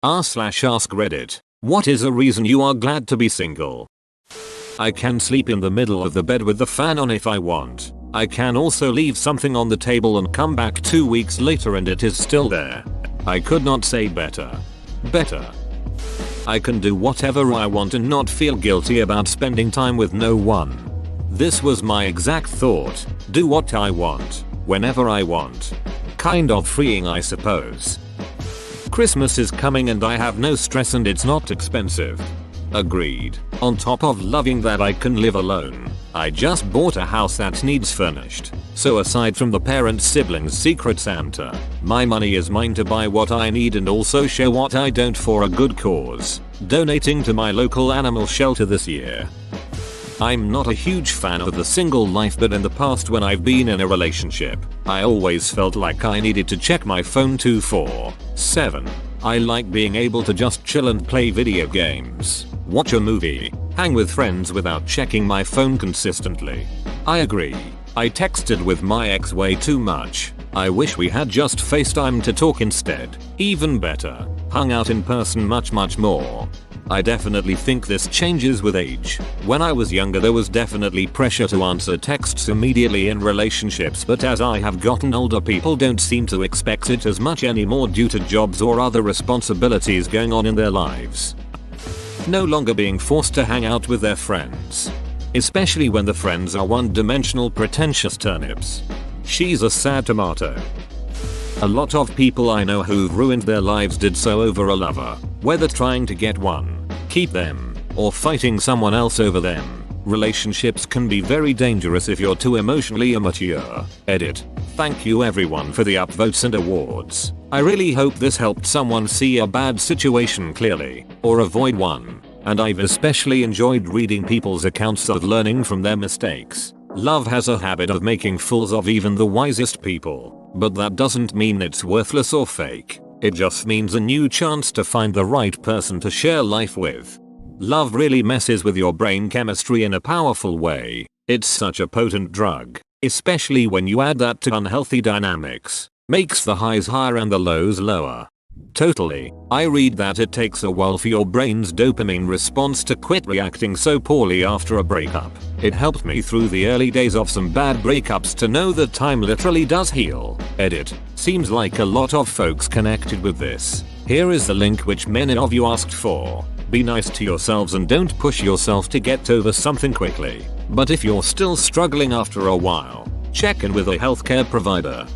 r/ask Reddit. What is a reason you are glad to be single? I can sleep in the middle of the bed with the fan on if I want. I can also leave something on the table and come back 2 weeks later and it is still there. I could not say better. I can do whatever I want and not feel guilty about spending time with no one. This was my exact thought. Do what I want, whenever I want. Kind of freeing, I suppose. Christmas is coming and I have no stress and it's not expensive. Agreed. On top of loving that I can live alone, I just bought a house that needs furnished. So aside from the parent siblings secret Santa, my money is mine to buy what I need and also share what I don't for a good cause. Donating to my local animal shelter this year. I'm not a huge fan of the single life, but in the past when I've been in a relationship, I always felt like I needed to check my phone 24/7. I like being able to just chill and play video games, watch a movie, hang with friends without checking my phone consistently. I agree. I texted with my ex way too much. I wish we had just FaceTime to talk instead. Even better, hung out in person much more. I definitely think this changes with age. When I was younger there was definitely pressure to answer texts immediately in relationships, but as I have gotten older people don't seem to expect it as much anymore due to jobs or other responsibilities going on in their lives. No longer being forced to hang out with their friends. Especially when the friends are one-dimensional pretentious turnips. She's a sad tomato. A lot of people I know who've ruined their lives did so over a lover, whether trying to get one, keep them, or fighting someone else over them. Relationships can be very dangerous if you're too emotionally immature. Edit. Thank you everyone for the upvotes and awards. I really hope this helped someone see a bad situation clearly, or avoid one. And I've especially enjoyed reading people's accounts of learning from their mistakes. Love has a habit of making fools of even the wisest people. But that doesn't mean it's worthless or fake. It just means a new chance to find the right person to share life with. Love really messes with your brain chemistry in a powerful way. It's such a potent drug, especially when you add that to unhealthy dynamics. Makes the highs higher and the lows lower. Totally. I read that it takes a while for your brain's dopamine response to quit reacting so poorly after a breakup. It helped me through the early days of some bad breakups to know that time literally does heal. Edit. Seems like a lot of folks connected with this. Here is the link which many of you asked for. Be nice to yourselves and don't push yourself to get over something quickly. But if you're still struggling after a while, check in with a healthcare provider.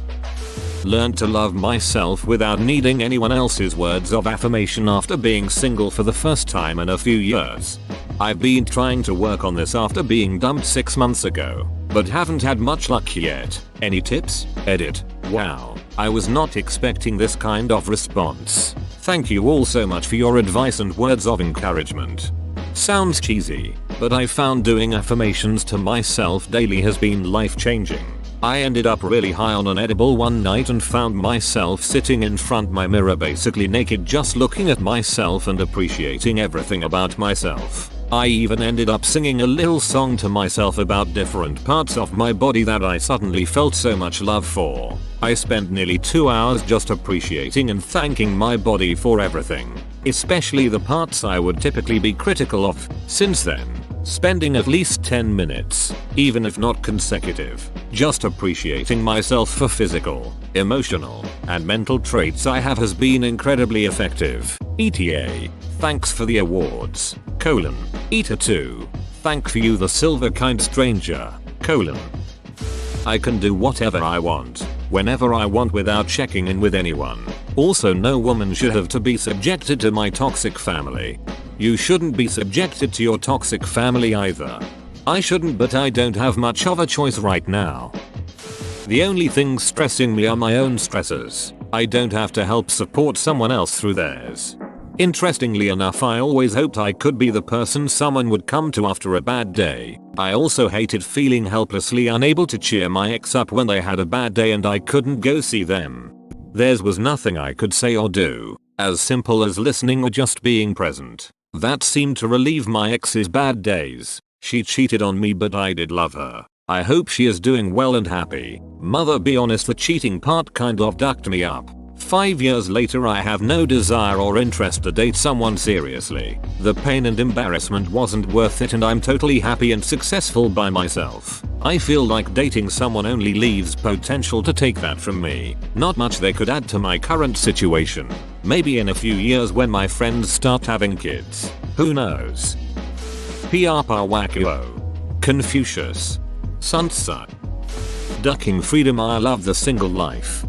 Learned to love myself without needing anyone else's words of affirmation after being single for the first time in a few years. I've been trying to work on this after being dumped 6 months ago, but haven't had much luck yet. Any tips? Edit. Wow, I was not expecting this kind of response. Thank you all so much for your advice and words of encouragement. Sounds cheesy, but I found doing affirmations to myself daily has been life-changing. I ended up really high on an edible one night and found myself sitting in front my mirror basically naked just looking at myself and appreciating everything about myself. I even ended up singing a little song to myself about different parts of my body that I suddenly felt so much love for. I spent nearly 2 hours just appreciating and thanking my body for everything, especially the parts I would typically be critical of. Since then, spending at least 10 minutes, even if not consecutive, just appreciating myself for physical, emotional, and mental traits I have has been incredibly effective. ETA. Thanks for the awards. ETA 2. Thank for you the silver kind stranger. I can do whatever I want, whenever I want without checking in with anyone. Also no woman should have to be subjected to my toxic family. You shouldn't be subjected to your toxic family either. I shouldn't, but I don't have much of a choice right now. The only things stressing me are my own stressors. I don't have to help support someone else through theirs. Interestingly enough, I always hoped I could be the person someone would come to after a bad day. I also hated feeling helplessly unable to cheer my ex up when they had a bad day and I couldn't go see them. There was nothing I could say or do, as simple as listening or just being present, that seemed to relieve my ex's bad days. She cheated on me, but I did love her. I hope she is doing well and happy. Mother, be honest, the cheating part kind of ducked me up. 5 years later I have no desire or interest to date someone seriously. The pain and embarrassment wasn't worth it and I'm totally happy and successful by myself. I feel like dating someone only leaves potential to take that from me. Not much they could add to my current situation. Maybe in a few years when my friends start having kids. Who knows? Piapa Wakuo. Confucius. Sun Tzu. Ducking freedom. I love the single life.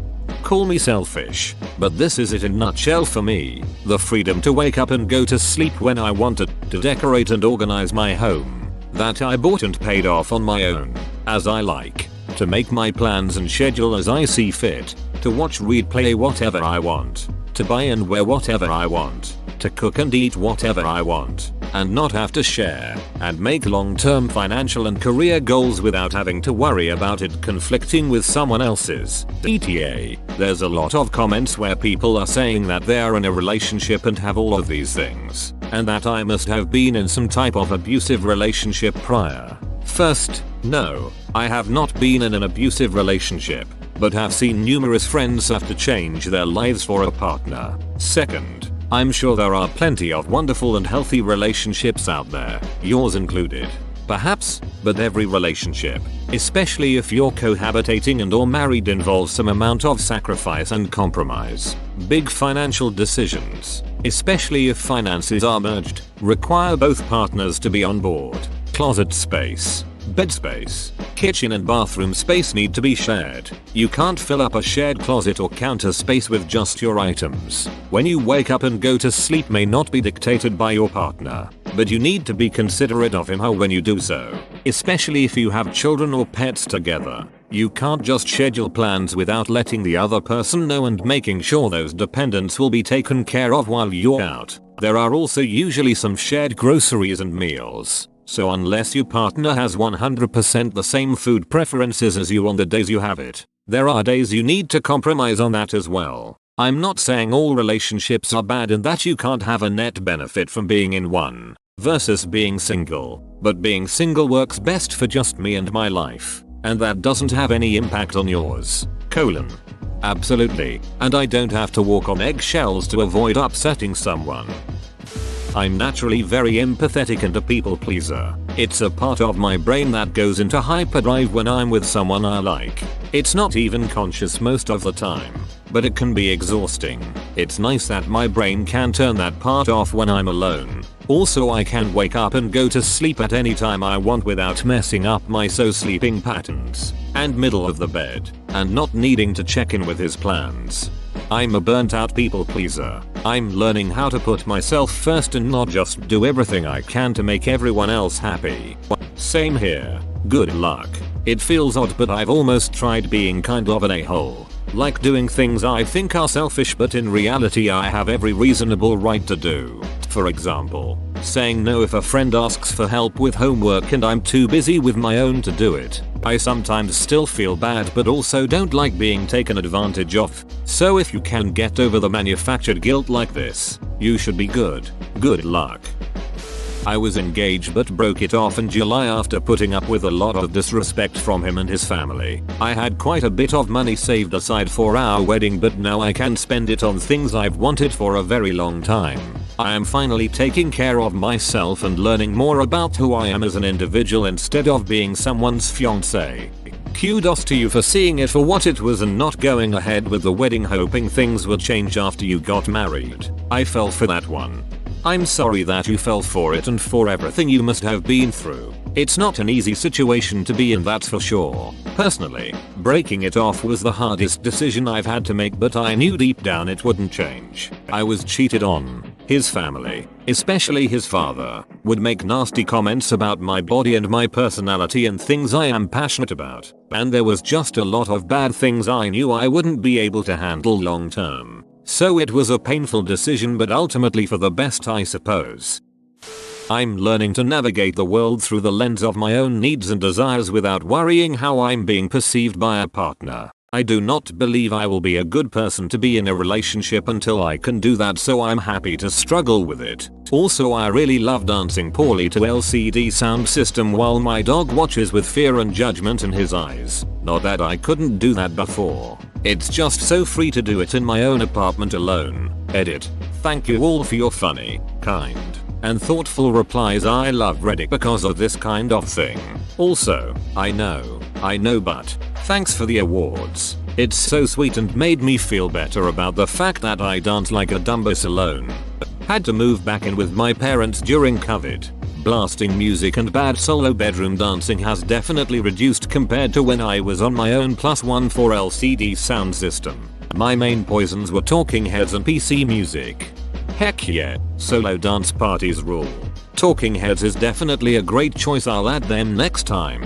Call me selfish, but this is it in a nutshell for me. The freedom to wake up and go to sleep when I wanted, to decorate and organize my home that I bought and paid off on my own, as I like, to make my plans and schedule as I see fit, to watch, read, play whatever I want, to buy and wear whatever I want, to cook and eat whatever I want, and not have to share and make long-term financial and career goals without having to worry about it conflicting with someone else's. ETA. There's a lot of comments where people are saying that they are in a relationship and have all of these things, and that I must have been in some type of abusive relationship prior. First, no, I have not been in an abusive relationship, but have seen numerous friends have to change their lives for a partner. Second, I'm sure there are plenty of wonderful and healthy relationships out there, yours included. Perhaps, but every relationship, especially if you're cohabitating and or married, involves some amount of sacrifice and compromise. Big financial decisions, especially if finances are merged, require both partners to be on board. Closet space, bed space, kitchen and bathroom space need to be shared. You can't fill up a shared closet or counter space with just your items. When you wake up and go to sleep may not be dictated by your partner, but you need to be considerate of him or her when you do so, especially if you have children or pets together. You can't just schedule plans without letting the other person know and making sure those dependents will be taken care of while you're out. There are also usually some shared groceries and meals. So unless your partner has 100% the same food preferences as you on the days you have it, there are days you need to compromise on that as well. I'm not saying all relationships are bad and that you can't have a net benefit from being in one versus being single, but being single works best for just me and my life, and that doesn't have any impact on yours. Absolutely, and I don't have to walk on eggshells to avoid upsetting someone. I'm naturally very empathetic and a people pleaser. It's a part of my brain that goes into hyperdrive when I'm with someone I like. It's not even conscious most of the time, but it can be exhausting. It's nice that my brain can turn that part off when I'm alone. Also, I can wake up and go to sleep at any time I want without messing up my sleeping patterns and middle of the bed, and not needing to check in with his plans. I'm a burnt out people pleaser. I'm learning how to put myself first and not just do everything I can to make everyone else happy. Same here. Good luck. It feels odd, but I've almost tried being kind of an a-hole. Like doing things I think are selfish but in reality I have every reasonable right to do. For example, saying no if a friend asks for help with homework and I'm too busy with my own to do it. I sometimes still feel bad but also don't like being taken advantage of. So if you can get over the manufactured guilt like this, you should be good. Good luck. I was engaged but broke it off in July after putting up with a lot of disrespect from him and his family. I had quite a bit of money saved aside for our wedding, but now I can spend it on things I've wanted for a very long time. I am finally taking care of myself and learning more about who I am as an individual instead of being someone's fiancé. Kudos to you for seeing it for what it was and not going ahead with the wedding hoping things would change after you got married. I fell for that one. I'm sorry that you fell for it and for everything you must have been through. It's not an easy situation to be in, that's for sure. Personally, breaking it off was the hardest decision I've had to make, but I knew deep down it wouldn't change. I was cheated on. His family, especially his father, would make nasty comments about my body and my personality and things I am passionate about. And there was just a lot of bad things I knew I wouldn't be able to handle long term. So it was a painful decision, but ultimately for the best, I suppose. I'm learning to navigate the world through the lens of my own needs and desires without worrying how I'm being perceived by a partner. I do not believe I will be a good person to be in a relationship until I can do that, so I'm happy to struggle with it. Also, I really love dancing poorly to LCD sound system while my dog watches with fear and judgment in his eyes. Not that I couldn't do that before. It's just so free to do it in my own apartment alone. Edit. Thank you all for your funny, kind, and thoughtful replies. I love Reddit because of this kind of thing. Also, I know, but thanks for the awards. It's so sweet and made me feel better about the fact that I dance like a dumbass alone. Had to move back in with my parents during COVID. Blasting music and bad solo bedroom dancing has definitely reduced compared to when I was on my own +1 for LCD sound system. My main poisons were Talking Heads and PC music. Heck yeah, solo dance parties rule. Talking Heads is definitely a great choice. I'll add them next time.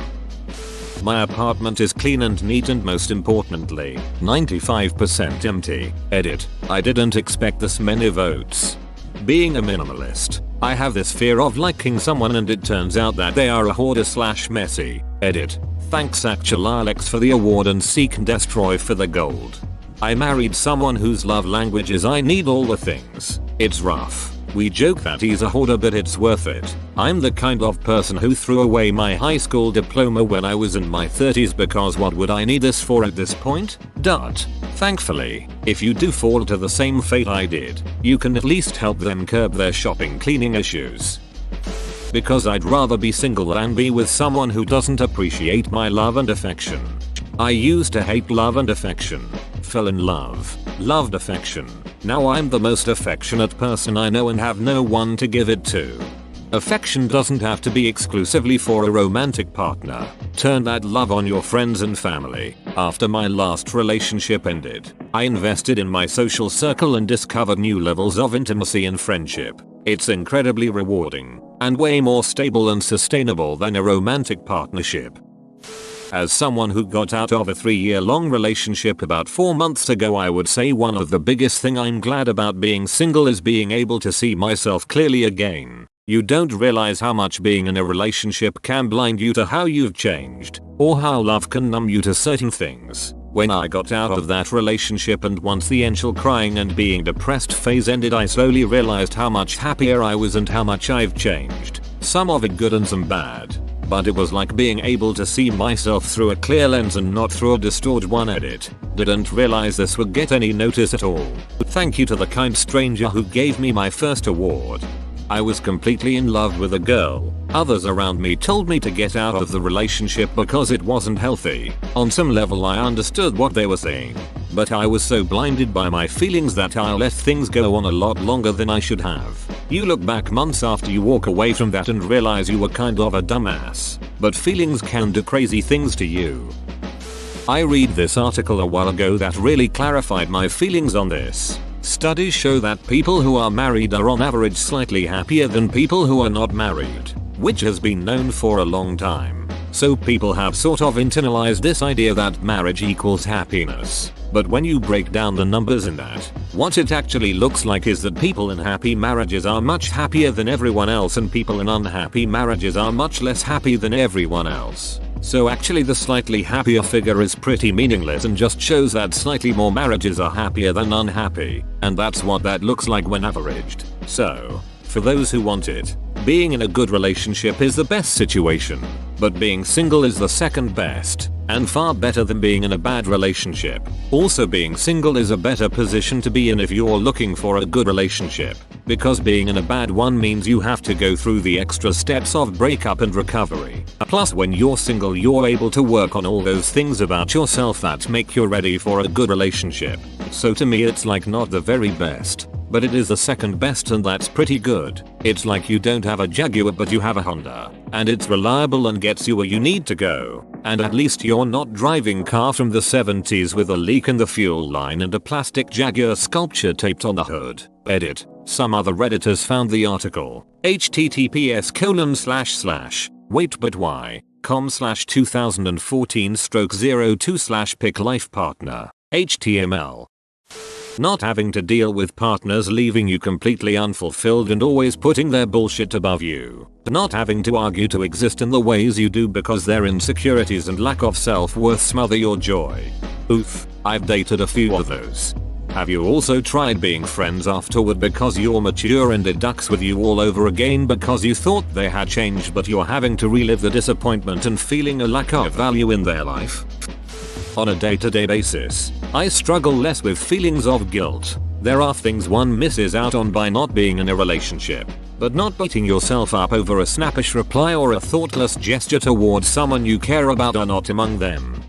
My apartment is clean and neat and most importantly, 95% empty. Edit. I didn't expect this many votes. Being a minimalist, I have this fear of liking someone and it turns out that they are a hoarder/messy. Edit. Thanks actual Alex for the award and Seek and Destroy for the gold. I married someone whose love language is I need all the things. It's rough. We joke that he's a hoarder but it's worth it. I'm the kind of person who threw away my high school diploma when I was in my 30s because what would I need this for at this point? Thankfully, if you do fall to the same fate I did, you can at least help them curb their shopping cleaning issues. Because I'd rather be single than be with someone who doesn't appreciate my love and affection. I used to hate love and affection. Fell in love. Loved affection. Now I'm the most affectionate person I know and have no one to give it to. Affection doesn't have to be exclusively for a romantic partner. Turn that love on your friends and family. After my last relationship ended, I invested in my social circle and discovered new levels of intimacy and friendship. It's incredibly rewarding and way more stable and sustainable than a romantic partnership. As someone who got out of a 3-year-long relationship about 4 months ago, I would say one of the biggest thing I'm glad about being single is being able to see myself clearly again. You don't realize how much being in a relationship can blind you to how you've changed, or how love can numb you to certain things. When I got out of that relationship and once the initial crying and being depressed phase ended, I slowly realized how much happier I was and how much I've changed. Some of it good and some bad. But it was like being able to see myself through a clear lens and not through a distorted one. Edit. Didn't realize this would get any notice at all. Thank you to the kind stranger who gave me my first award. I was completely in love with a girl. Others around me told me to get out of the relationship because it wasn't healthy. On some level I understood what they were saying, but I was so blinded by my feelings that I let things go on a lot longer than I should have. You look back months after you walk away from that and realize you were kind of a dumbass, but feelings can do crazy things to you. I read this article a while ago that really clarified my feelings on this. Studies show that people who are married are on average slightly happier than people who are not married, which has been known for a long time. So people have sort of internalized this idea that marriage equals happiness. But when you break down the numbers in that, what it actually looks like is that people in happy marriages are much happier than everyone else and people in unhappy marriages are much less happy than everyone else. So actually the slightly happier figure is pretty meaningless and just shows that slightly more marriages are happier than unhappy, and that's what that looks like when averaged. So, for those who want it, being in a good relationship is the best situation, but being single is the second best, and far better than being in a bad relationship. Also, being single is a better position to be in if you're looking for a good relationship, because being in a bad one means you have to go through the extra steps of breakup and recovery. Plus, when you're single, you're able to work on all those things about yourself that make you ready for a good relationship. So to me, it's like not the very best, but it is the second best, and that's pretty good. It's like you don't have a Jaguar but you have a Honda, and it's reliable and gets you where you need to go, and at least you're not driving car from the 70s with a leak in the fuel line and a plastic Jaguar sculpture taped on the hood. Edit. Some other redditors found the article. https://waitbutwhy.com/2014/02/picklifepartner. HTML. Not having to deal with partners leaving you completely unfulfilled and always putting their bullshit above you. Not having to argue to exist in the ways you do because their insecurities and lack of self-worth smother your joy. Oof, I've dated a few of those. Have you also tried being friends afterward because you're mature and it ducks with you all over again because you thought they had changed, but you're having to relive the disappointment and feeling a lack of value in their life? On a day-to-day basis, I struggle less with feelings of guilt. There are things one misses out on by not being in a relationship, but not beating yourself up over a snappish reply or a thoughtless gesture towards someone you care about are not among them.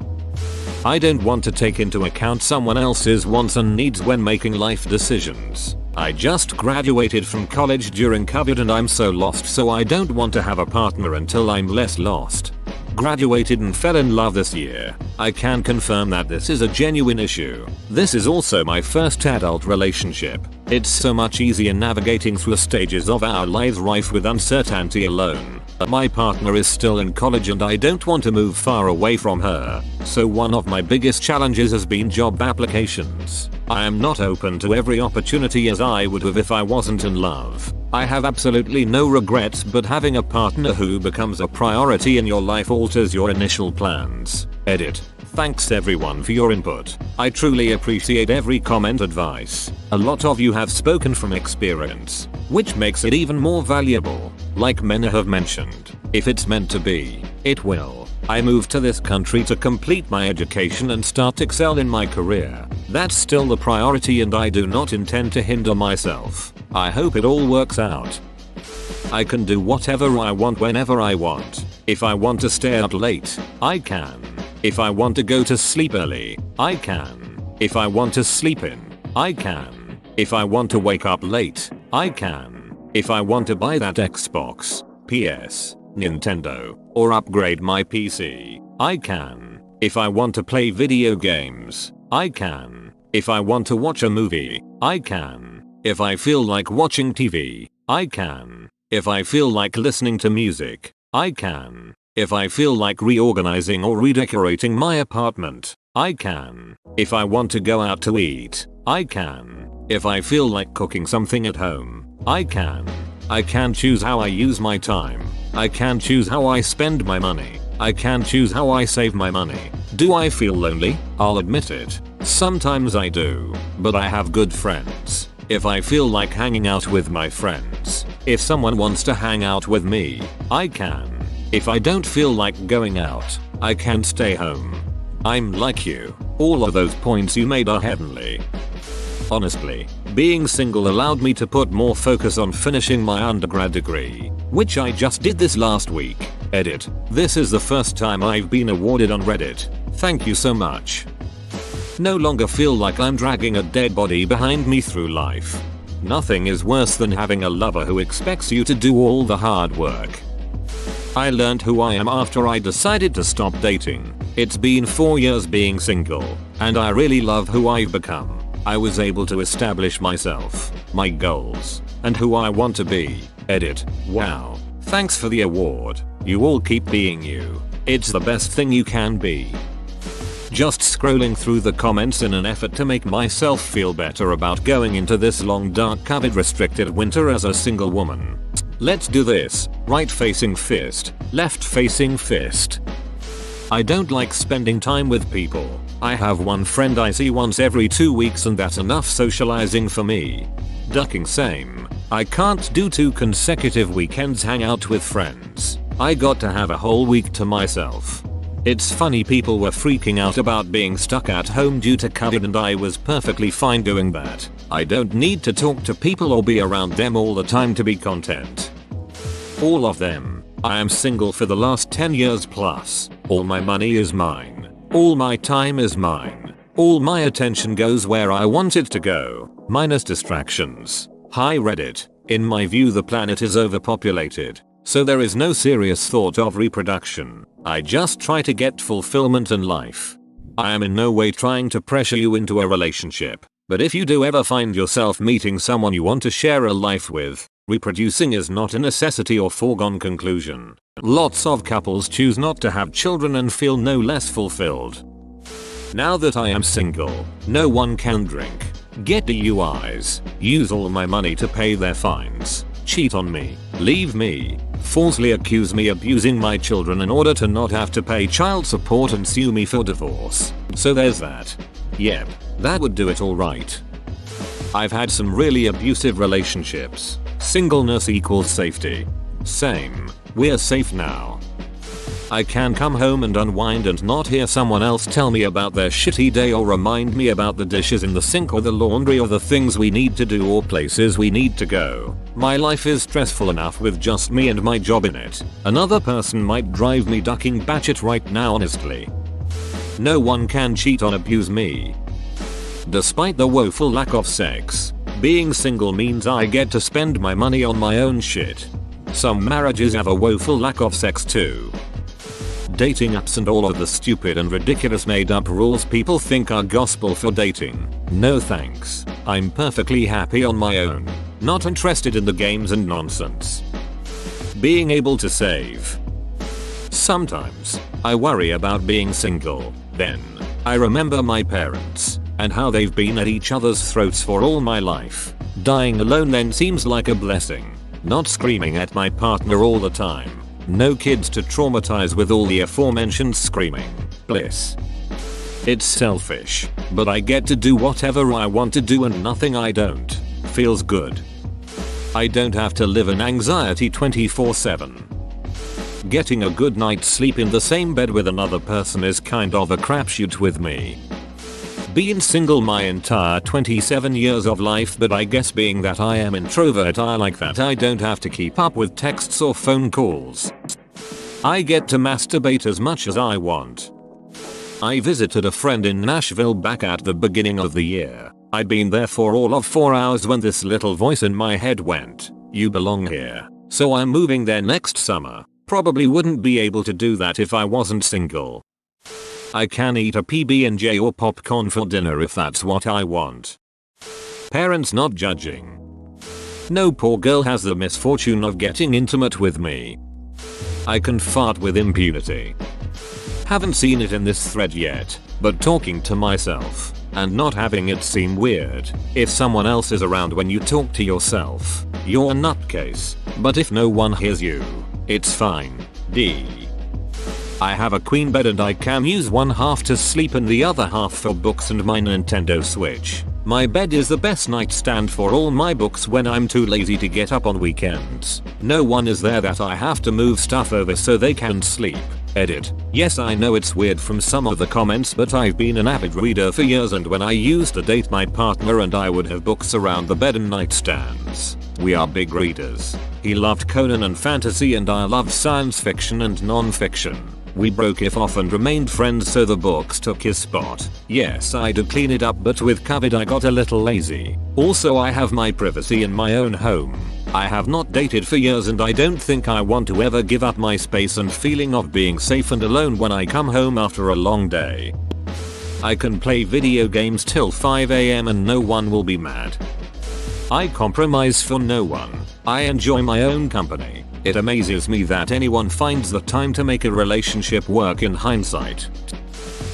I don't want to take into account someone else's wants and needs when making life decisions. I just graduated from college during COVID and I'm so lost, so I don't want to have a partner until I'm less lost. Graduated and fell in love this year. I can confirm that this is a genuine issue. This is also my first adult relationship. It's so much easier navigating through stages of our lives rife with uncertainty alone. My partner is still in college and I don't want to move far away from her, so one of my biggest challenges has been job applications. I am not open to every opportunity as I would have if I wasn't in love. I have absolutely no regrets, but having a partner who becomes a priority in your life alters your initial plans. Edit. Thanks everyone for your input. I truly appreciate every comment advice. A lot of you have spoken from experience, which makes it even more valuable. Like many have mentioned, if it's meant to be, it will. I moved to this country to complete my education and start to excel in my career. That's still the priority and I do not intend to hinder myself. I hope it all works out. I can do whatever I want whenever I want. If I want to stay out late, I can. If I want to go to sleep early, I can. If I want to sleep in, I can. If I want to wake up late, I can. If I want to buy that Xbox, PS, Nintendo, or upgrade my PC, I can. If I want to play video games, I can. If I want to watch a movie, I can. If I feel like watching TV, I can. If I feel like listening to music, I can. If I feel like reorganizing or redecorating my apartment, I can. If I want to go out to eat, I can. If I feel like cooking something at home, I can. I can choose how I use my time. I can choose how I spend my money. I can choose how I save my money. Do I feel lonely? I'll admit it. Sometimes I do, but I have good friends. If I feel like hanging out with my friends, if someone wants to hang out with me, I can. If I don't feel like going out, I can stay home. I'm like you. All of those points you made are heavenly. Honestly, being single allowed me to put more focus on finishing my undergrad degree, which I just did this last week. Edit. This is the first time I've been awarded on Reddit. Thank you so much. No longer feel like I'm dragging a dead body behind me through life. Nothing is worse than having a lover who expects you to do all the hard work. I learned who I am after I decided to stop dating. It's been 4 years being single, and I really love who I've become. I was able to establish myself, my goals, and who I want to be. Edit. Wow. Thanks for the award. You all keep being you. It's the best thing you can be. Just scrolling through the comments in an effort to make myself feel better about going into this long dark COVID restricted winter as a single woman. Let's do this. Right facing fist, left facing fist. I don't like spending time with people. I have one friend I see once every 2 weeks and that's enough socializing for me. Ducking same. I can't do 2 consecutive weekends hang out with friends. I got to have a whole week to myself. It's funny people were freaking out about being stuck at home due to COVID and I was perfectly fine doing that. I don't need to talk to people or be around them all the time to be content. All of them. I am single for the last 10 years plus. All my money is mine. All my time is mine. All my attention goes where I want it to go, minus distractions. Hi Reddit. In my view the planet is overpopulated, so there is no serious thought of reproduction. I just try to get fulfillment in life. I am in no way trying to pressure you into a relationship, but if you do ever find yourself meeting someone you want to share a life with, reproducing is not a necessity or foregone conclusion. Lots of couples choose not to have children and feel no less fulfilled. Now that I am single, no one can drink, get DUIs, use all my money to pay their fines, cheat on me, leave me, falsely accuse me abusing my children in order to not have to pay child support and sue me for divorce. So there's that. Yep, that would do it alright. I've had some really abusive relationships. Singleness equals safety. Same. We're safe now. I can come home and unwind and not hear someone else tell me about their shitty day or remind me about the dishes in the sink or the laundry or the things we need to do or places we need to go. My life is stressful enough with just me and my job in it. Another person might drive me ducking batshit right now, honestly. No one can cheat or abuse me. Despite the woeful lack of sex, being single means I get to spend my money on my own shit. Some marriages have a woeful lack of sex too. Dating apps and all of the stupid and ridiculous made up rules people think are gospel for dating. No thanks. I'm perfectly happy on my own. Not interested in the games and nonsense. Being able to save. Sometimes I worry about being single. Then I remember my parents and how they've been at each other's throats for all my life. Dying alone then seems like a blessing. Not screaming at my partner all the time. No kids to traumatize with all the aforementioned screaming. Bliss. It's selfish, but I get to do whatever I want to do and nothing I don't. Feels good. I don't have to live in anxiety 24/7. Getting a good night's sleep in the same bed with another person is kind of a crapshoot with me. Been single my entire 27 years of life, but I guess being that I am introvert I like that I don't have to keep up with texts or phone calls. I get to masturbate as much as I want. I visited a friend in Nashville back at the beginning of the year. I'd been there for all of 4 hours when this little voice in my head went, "You belong here." So I'm moving there next summer. Probably wouldn't be able to do that if I wasn't single. I can eat a PB&J or popcorn for dinner if that's what I want. Parents not judging. No poor girl has the misfortune of getting intimate with me. I can fart with impunity. Haven't seen it in this thread yet, but talking to myself and not having it seem weird. If someone else is around when you talk to yourself, you're a nutcase. But if no one hears you, it's fine. D. I have a queen bed and I can use one half to sleep and the other half for books and my Nintendo Switch. My bed is the best nightstand for all my books when I'm too lazy to get up on weekends. No one is there that I have to move stuff over so they can sleep. Edit. Yes, I know it's weird from some of the comments, but I've been an avid reader for years, and when I used to date my partner and I would have books around the bed and nightstands. We are big readers. He loved Conan and fantasy and I loved science fiction and non-fiction. We broke it off and remained friends, so the books took his spot. Yes, I did clean it up, but with COVID I got a little lazy. Also, I have my privacy in my own home. I have not dated for years and I don't think I want to ever give up my space and feeling of being safe and alone when I come home after a long day. I can play video games till 5 AM and no one will be mad. I compromise for no one. I enjoy my own company. It amazes me that anyone finds the time to make a relationship work in hindsight.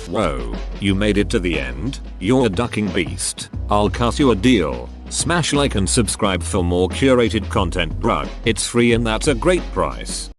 Whoa, you made it to the end? You're a ducking beast. I'll cut you a deal. Smash like and subscribe for more curated content, bruh. It's free and that's a great price.